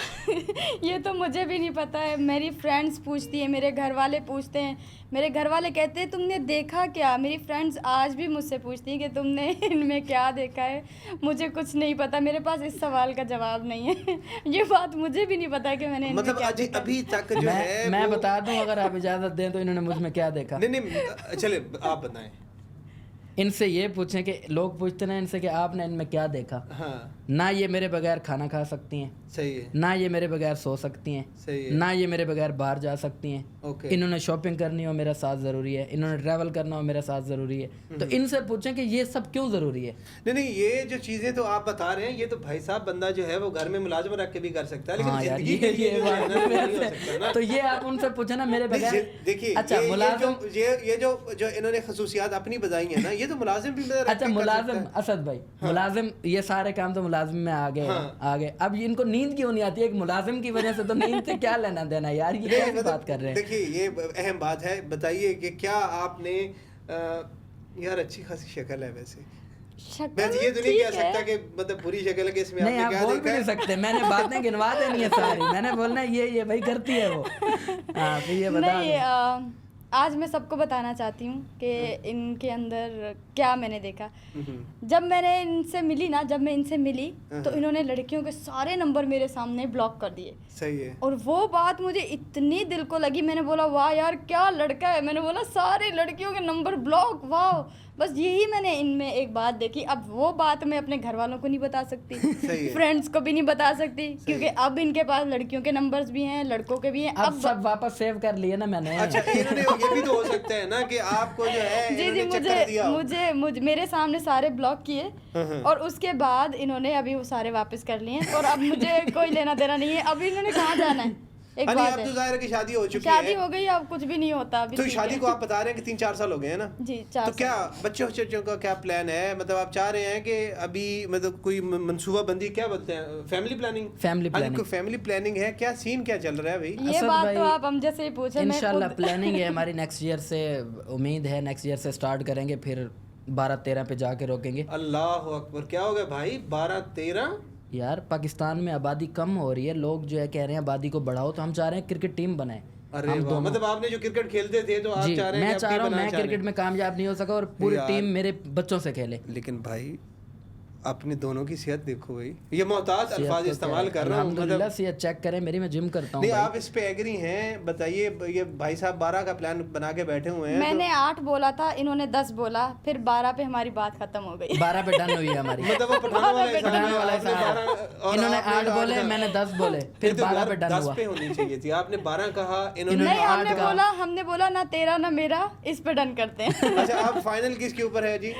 ये तो मुझे भी नहीं पता है। मेरी फ्रेंड्स पूछती है, मेरे घर वाले पूछते हैं, मेरे घर वाले कहते हैं तुमने देखा क्या। मेरी फ्रेंड्स आज भी मुझसे पूछती हैं कि तुमने इनमें क्या देखा है। मुझे कुछ नहीं पता, मेरे पास इस सवाल का जवाब नहीं है। ये बात मुझे भी नहीं पता है कि मैंने इनमें मतलब क्या देखा। अभी तक जो है मैं बता दूं अगर आप इजाज़त दें तो इन्होंने मुझ में क्या देखा। नहीं चले आप बताएं। इनसे ये पूछें कि लोग पूछते ना इनसे कि आपने इनमें क्या देखा। हाँ। ना ये मेरे बगैर खाना खा सकती हैं, सही है। ना ये मेरे बगैर सो सकती हैं, सही है। ना ये मेरे बगैर बाहर जा सकती हैं। ओके। इन्होंने शॉपिंग करनी हो मेरा साथ ज़रूरी है, इन्होंने ट्रैवल करना हो मेरा साथ ज़रूरी है। तो इनसे पूछें कि ये सब क्यों ज़रूरी है। नहीं ये जो चीज़ें तो आप बता रहे हैं ये तो भाई साहब बंदा जो है वो घर में मुलाजिम रख के भी कर सकता है, लेकिन हाँ यार, जिंदगी के लिए ये जो है ना, वो नहीं हो सकता ना। तो ये आप उनसे पूछे ना मेरे बगैर। देखिए अच्छा मुलाजिम, ये जो इन्होंने खसूसियात अपनी बताई है ना, ये तो मुलाजिम भी अच्छा मुलाजिम असद भाई, मुलाजिम ये सारे काम तो मुलाजिम में आ गए आ गए। अब इनको नींद क्यों नहीं आती है? एक मुलाजिम की वजह से तो नींद से क्या लेना देना यार, ये क्या बात कर रहे हैं। देखिए ये अहम बात है, बताइए कि क्या आपने यार अच्छी खासी शक्ल है वैसे। मैं ये तो नहीं कह सकता कि मतलब पूरी शक्ल है कि इसमें नहीं, आपने आप क्या बोल देखा भी नहीं है? सकते। मैंने बातें गिनवा देनी है सारी, मैंने बोलना है ये भाई करती है वो। हाँ फिर ये बता नहीं, आज मैं सबको बताना चाहती हूँ कि इनके अंदर क्या मैंने देखा। जब मैंने इनसे मिली ना, जब मैं इनसे मिली तो इन्होंने लड़कियों के सारे नंबर मेरे सामने ब्लॉक कर दिए। सही है। और वो बात मुझे इतनी दिल को लगी, मैंने बोला वाह यार क्या लड़का है। मैंने बोला सारे लड़कियों के नंबर ब्लॉक, वाह। बस यही मैंने इनमें एक बात देखी। अब वो बात मैं अपने घर वालों को नहीं बता सकती, फ्रेंड्स को भी नहीं बता सकती, क्योंकि अब इनके पास लड़कियों के नंबर्स भी हैं, लड़कों के भी हैं। अब सब वापस सेव कर लिए ना मैंने। अच्छा इन्होंने ये भी तो हो सकता है ना कि आपको जो है जी मुझे मेरे सामने सारे ब्लॉक किए और उसके बाद इन्होंने अभी वो सारे वापस कर लिए और अब मुझे कोई लेना देना नहीं है। अभी इन्होंने कहाँ जाना है, एक बात अब तो जाहिर है कि शादी हो चुकी शादी हो गई, अब कुछ भी नहीं होता अभी। तो शादी को आप बता रहे हैं कि 3-4 साल हो गए हैं ना जी, 4 तो क्या बच्चों का क्या प्लान है? मतलब आप चाह रहे हैं कि अभी मतलब कोई मंसूबा बंदी क्या बोलते हैं, फैमिली प्लानिंग है? क्या सीन क्या चल रहा है भाई? ये बात तो आप हम जैसे ही पूछे। इंशाल्लाह प्लानिंग है हमारी नेक्स्ट ईयर से, उम्मीद है नेक्स्ट ईयर से स्टार्ट करेंगे, फिर 12-13 पे जाके रोकेंगे। अल्लाह अकबर, क्या हो गया भाई 12-13? यार पाकिस्तान में आबादी कम हो रही है, लोग जो है कह रहे हैं आबादी को बढ़ाओ, तो हम चाह रहे हैं क्रिकेट टीम बनाए। अरे वाह, मतलब आपने जो क्रिकेट खेलते थे तो आप चाह रहे हैं मैं चाह रहा हूँ मैं क्रिकेट में कामयाब नहीं हो सका और पूरी टीम मेरे बच्चों से खेले। लेकिन भाई अपने दोनों की सेहत देखो भाई, ये मोहताज अल्फाज इस्तेमाल कर रहा हूँ, मतलब सेहत चेक करें मेरी, मैं जिम करता हूँ। नहीं आप इस पे एग्री हैं? बताइए, ये भाई साहब 12 का प्लान बना के बैठे हुए हैं। मैंने 8 बोला था, इन्होंने 10 बोला, फिर 12 पे हमारी बात खत्म हो गई। 12 पे डन हुई है हमारी। मतलब वो पठान वाला इन्होंने 8 बोले, मैंने 10 बोले, फिर 12 पे डन हुआ। 10 पे होनी चाहिए थी, आपने 12 कहा, इन्होंने नहीं, हमने बोला ना तेरा ना मेरा, इस पे डन करते हैं। अच्छा आप फाइनल किसके ऊपर है जी?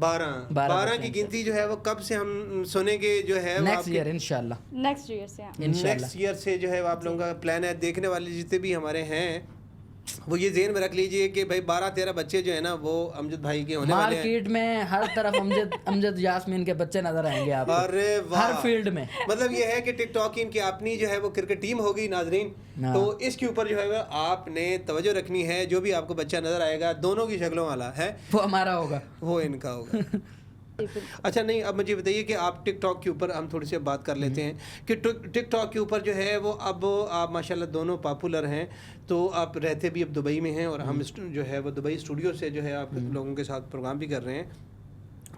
12 की गिनती जो है वो कब से हम सुनेंगे जो है? नेक्स्ट ईयर इंशाल्लाह। नेक्स्ट ईयर से जो है आप लोगों का प्लान है। देखने वाले जितने भी हमारे हैं वो ये ज़हन में रख लीजिए कि भाई 12-13 बच्चे जो है ना वो अमजद भाई के होने वाले हैं। मार्केट में हर तरफ अमजद यास्मीन के बच्चे नजर आएंगे आपको। अरे वाह, हर फील्ड में। मतलब ये है कि टिकटॉक की इनकी अपनी जो है वो क्रिकेट टीम होगी नाजरीन, तो इसके ऊपर जो है वो आपने तवज्जो रखनी है। जो भी आपको बच्चा नजर आएगा दोनों की शक्लों वाला है, वो हमारा होगा, वो इनका होगा। अच्छा, नहीं, अब मुझे बताइए कि आप टिकटॉक के ऊपर हम थोड़ी सी बात कर लेते हैं कि टिकटॉक के ऊपर जो है वो अब आप माशाल्लाह दोनों पॉपुलर हैं, तो आप रहते भी अब दुबई में हैं और हम जो है वो दुबई स्टूडियो से जो है आप लोगों के साथ प्रोग्राम भी कर रहे हैं,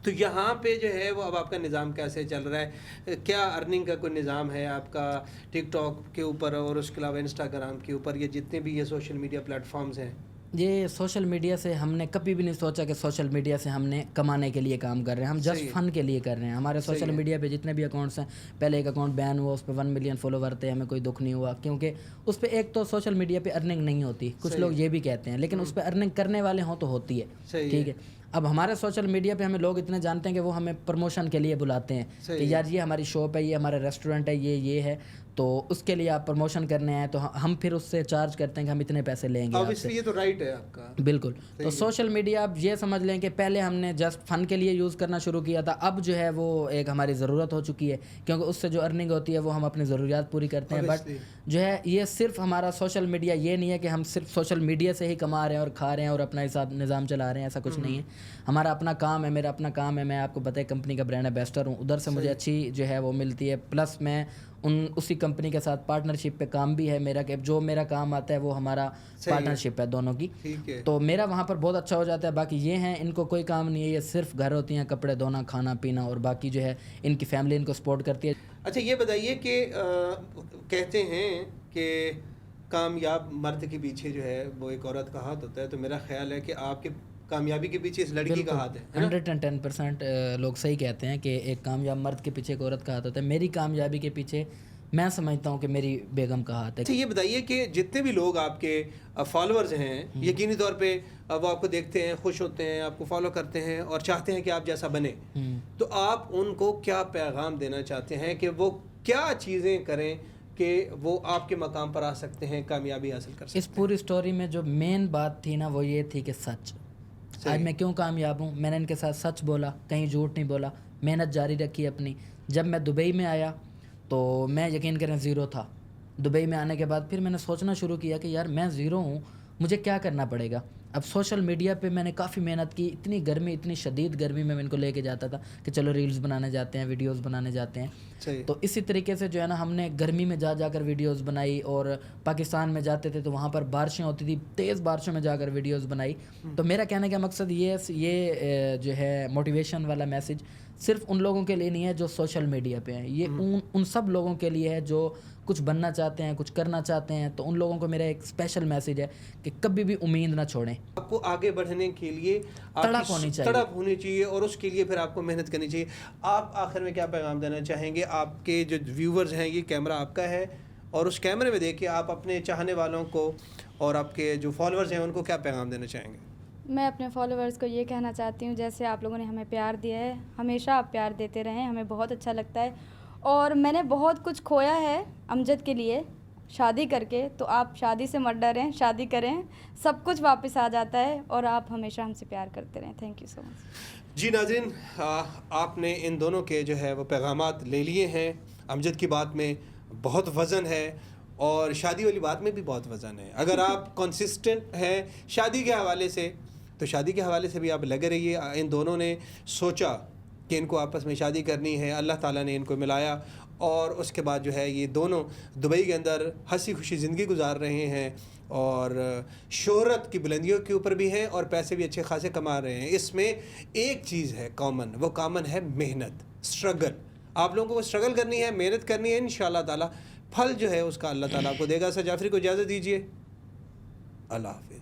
तो यहाँ पे जो है वो अब आपका निज़ाम कैसे चल रहा है? क्या अर्निंग का कोई निज़ाम है आपका टिकटॉक के ऊपर और उसके अलावा इंस्टाग्राम के ऊपर, ये जितने भी ये सोशल मीडिया प्लेटफॉर्म्स हैं? ये सोशल मीडिया से हमने कभी भी नहीं सोचा कि सोशल मीडिया से हमने कमाने के लिए काम कर रहे हैं, हम जस्ट फन के लिए कर रहे हैं। हमारे सोशल मीडिया पे जितने भी अकाउंट्स हैं, पहले एक अकाउंट बैन हुआ, उस पर 1 मिलियन फॉलोवर थे, हमें कोई दुख नहीं हुआ, क्योंकि उस पर एक तो सोशल मीडिया पे अर्निंग नहीं होती, कुछ लोग ये भी कहते हैं, लेकिन उस पर अर्निंग करने वाले हों तो होती है, ठीक है। अब हमारे सोशल मीडिया पे हमें लोग इतने जानते हैं कि वो हमें प्रमोशन के लिए बुलाते हैं कि यार ये हमारी शॉप है, ये हमारा रेस्टोरेंट है, ये है, तो उसके लिए आप प्रमोशन करने आए, तो हम फिर उससे चार्ज करते हैं कि हम इतने पैसे लेंगे आपसे। ये तो राइट है आपका, बिल्कुल। तो सोशल मीडिया आप ये समझ लें कि पहले हमने जस्ट फन के लिए यूज़ करना शुरू किया था, अब जो है वो एक हमारी ज़रूरत हो चुकी है, क्योंकि उससे जो अर्निंग होती है वो हम अपनी ज़रूरियात पूरी करते हैं। बट जो है ये सिर्फ हमारा सोशल मीडिया ये नहीं है कि हम सिर्फ सोशल मीडिया से ही कमा रहे हैं और खा रहे हैं और अपना हिसाब निज़ाम चला रहे हैं, ऐसा कुछ नहीं है। हमारा अपना काम है, मेरा अपना काम है, मैं आपको पता है कंपनी का ब्रांड एम्बेसडर हूँ, उधर से मुझे अच्छी जो है वो मिलती है, प्लस मैं उसी कंपनी के साथ पार्टनरशिप पे काम भी है मेरा, कि जो मेरा काम आता है वो हमारा पार्टनरशिप है दोनों की, तो मेरा वहाँ पर बहुत अच्छा हो जाता है। बाकी ये हैं, इनको कोई काम नहीं है, ये सिर्फ घर होती हैं, कपड़े धोना, खाना पीना, और बाकी जो है इनकी फैमिली इनको सपोर्ट करती है। अच्छा, ये बताइए कि कहते हैं कि कामयाब मर्द के पीछे जो है वो एक औरत का हाथ होता है, तो मेरा ख्याल है कि आपके कामयाबी के पीछे इस लड़की का हाथ है। 110% लोग सही कहते हैं कि एक कामयाब मर्द के पीछे एक औरत का हाथ होता है। मेरी कामयाबी के पीछे मैं समझता हूँ कि मेरी बेगम का हाथ है। अच्छा, ये बताइए कि जितने भी लोग आपके फॉलोअर्स हैं, यकीनी तौर पे वो आपको देखते हैं, खुश होते हैं, आपको फॉलो करते हैं और चाहते हैं कि आप जैसा बने, तो आप उनको क्या पैगाम देना चाहते हैं कि वो क्या चीज़ें करें कि वो आपके मकाम पर आ सकते हैं, कामयाबी हासिल कर सकते हैं? इस पूरी स्टोरी में जो मेन बात थी ना वो ये थी कि सच। आज मैं क्यों कामयाब हूँ, मैंने इनके साथ सच बोला, कहीं झूठ नहीं बोला, मेहनत जारी रखी अपनी। जब मैं दुबई में आया तो मैं यकीन करें ज़ीरो था। दुबई में आने के बाद फिर मैंने सोचना शुरू किया कि यार मैं ज़ीरो हूँ, मुझे क्या करना पड़ेगा। अब सोशल मीडिया पे मैंने काफ़ी मेहनत की, इतनी गर्मी, इतनी शदीद गर्मी में मैं इनको लेके जाता था कि चलो रील्स बनाने जाते हैं, वीडियोस बनाने जाते हैं। तो इसी तरीके से जो है ना हमने गर्मी में जाकर वीडियोस बनाई, और पाकिस्तान में जाते थे तो वहाँ पर बारिशें होती थी, तेज़ बारिशों में जाकर वीडियोस बनाई। तो मेरा कहने का मकसद ये जो है मोटिवेशन वाला मैसेज सिर्फ उन लोगों के लिए नहीं है जो सोशल मीडिया पे हैं, ये उन सब लोगों के लिए है जो कुछ बनना चाहते हैं, कुछ करना चाहते हैं। तो उन लोगों को मेरा एक स्पेशल मैसेज है कि कभी भी उम्मीद ना छोड़ें। आपको आगे बढ़ने के लिए तड़प होनी चाहिए, तड़प होनी चाहिए, और उसके लिए फिर आपको मेहनत करनी चाहिए। आप आखिर में क्या पैगाम देना चाहेंगे? आपके जो व्यूवर्स हैं, ये कैमरा आपका है, और उस कैमरे में देख के आप अपने चाहने वालों को और आपके जो फॉलोअर्स हैं उनको क्या पैगाम देना चाहेंगे? मैं अपने फॉलोअर्स को ये कहना चाहती हूँ, जैसे आप लोगों ने हमें प्यार दिया है, हमेशा आप प्यार देते रहें, हमें बहुत अच्छा लगता है। और मैंने बहुत कुछ खोया है अमजद के लिए शादी करके, तो आप शादी से मत डरें, शादी करें, सब कुछ वापस आ जाता है, और आप हमेशा हमसे प्यार करते रहें। Thank you so much. जी नाज़रीन, आपने इन दोनों के जो है वो पैगामात ले लिए हैं। अमजद की बात में बहुत वज़न है और शादी वाली बात में भी बहुत वज़न है। अगर आप कंसिस्टेंट हैं शादी के हवाले से, तो शादी के हवाले से भी आप लगे रहिए। इन दोनों ने सोचा कि इनको आपस में शादी करनी है, अल्लाह ताला ने इनको मिलाया, और उसके बाद जो है ये दोनों दुबई के अंदर हंसी खुशी ज़िंदगी गुजार रहे हैं, और शोहरत की बुलंदियों के ऊपर भी हैं और पैसे भी अच्छे खासे कमा रहे हैं। इसमें एक चीज़ है कॉमन, वो कॉमन है मेहनत, स्ट्रगल। आप लोगों को स्ट्रगल करनी है, मेहनत करनी है, इंशाअल्लाह ताला फल जो है उसका अल्लाह ताला आपको देगा। सर जाफरी को इजाज़त दीजिए, अल्लाह हाफ़िज़।